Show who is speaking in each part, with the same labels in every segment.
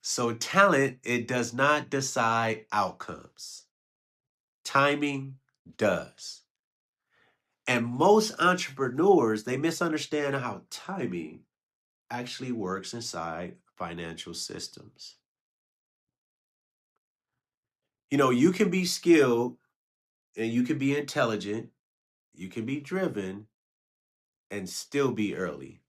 Speaker 1: So talent, it does not decide outcomes. Timing does. And most entrepreneurs, they misunderstand how timing actually works inside financial systems. You can be skilled and you can be intelligent, you can be driven and still be early.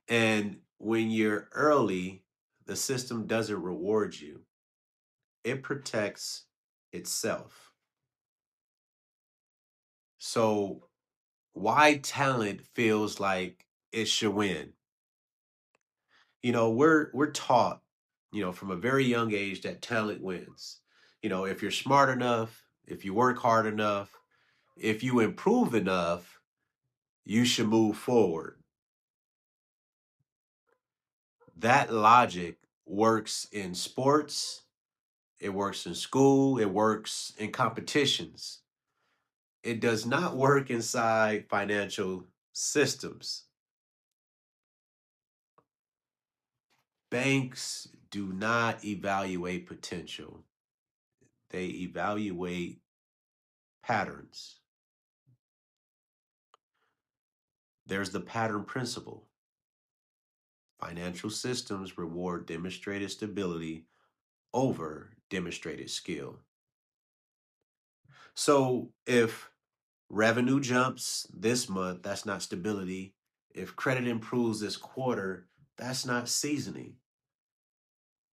Speaker 1: And when you're early, the system doesn't reward you, it protects itself. So, why talent feels like it should win? We're taught, from a very young age that talent wins. If you're smart enough, if you work hard enough, if you improve enough, you should move forward. That logic works in sports, it works in school, it works in competitions. It does not work inside financial systems. Banks do not evaluate potential, they evaluate patterns. There's the pattern principle. Financial systems reward demonstrated stability over demonstrated skill. So if revenue jumps this month, that's not stability. If credit improves this quarter, that's not seasoning.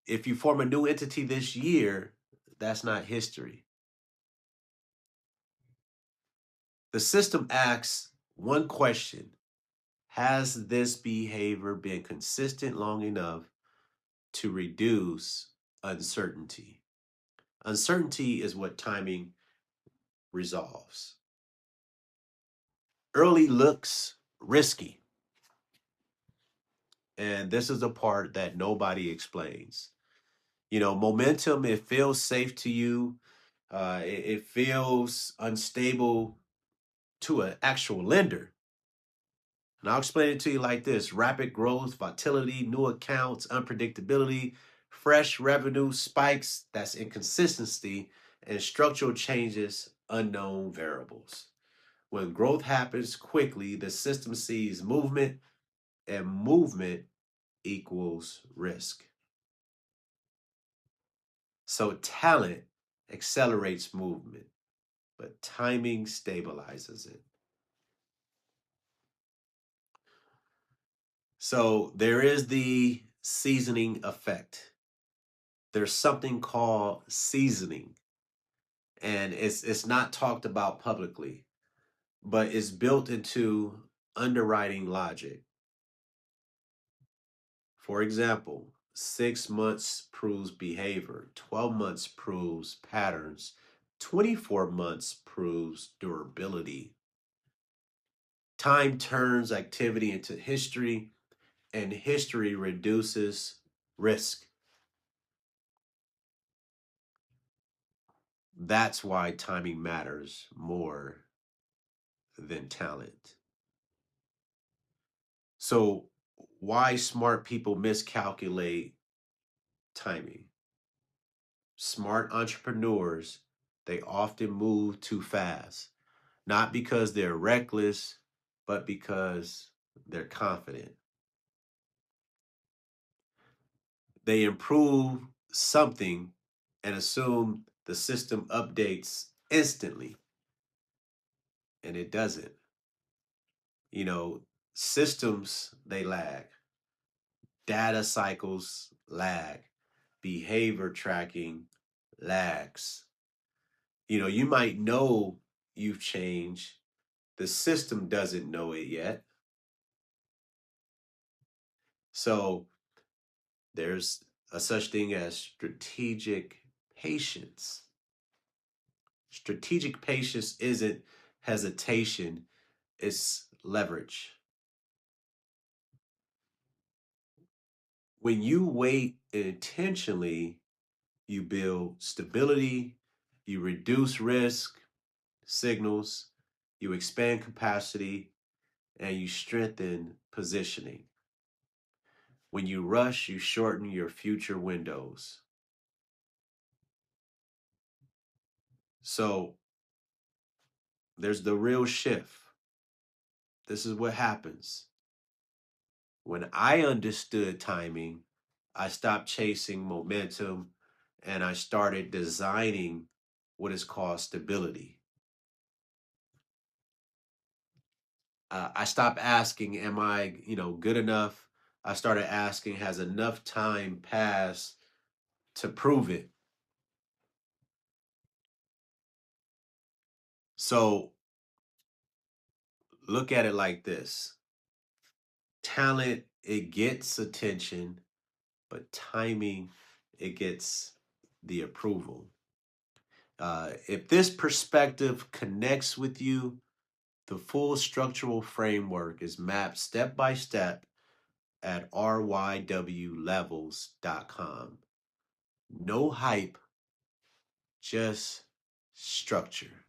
Speaker 1: If you form a new entity this year, that's not history. The system asks one question: has this behavior been consistent long enough to reduce uncertainty? Uncertainty is what timing resolves. Early looks risky. And this is the part that nobody explains. Momentum, it feels safe to you. It feels unstable to an actual lender. And I'll explain it to you like this: rapid growth, volatility, new accounts, unpredictability, fresh revenue spikes, that's inconsistency, and structural changes, unknown variables. When growth happens quickly, the system sees movement, and movement equals risk. So talent accelerates movement, but timing stabilizes it. So there is the seasoning effect. There's something called seasoning, and it's not talked about publicly, but it's built into underwriting logic. For example, 6 months proves behavior, 12 months proves patterns, 24 months proves durability. Time turns activity into history, and history reduces risk. That's why timing matters more than talent. So, why smart people miscalculate timing? Smart entrepreneurs, they often move too fast, not because they're reckless, but because they're confident. They improve something and assume the system updates instantly, and it doesn't. You know, Systems, they lag, data cycles lag, behavior tracking lags. You might know you've changed, the system doesn't know it yet. So there's a such thing as strategic patience. Strategic patience isn't hesitation, it's leverage. When you wait intentionally, you build stability, you reduce risk signals, you expand capacity, and you strengthen positioning. When you rush, you shorten your future windows. So there's the real shift. This is what happens. When I understood timing, I stopped chasing momentum and I started designing what is called stability. I stopped asking, am I, good enough? I started asking, has enough time passed to prove it? So look at it like this. Talent, it gets attention, but timing, it gets the approval. If this perspective connects with you, the full structural framework is mapped step by step at rywlevels.com. No hype, just structure.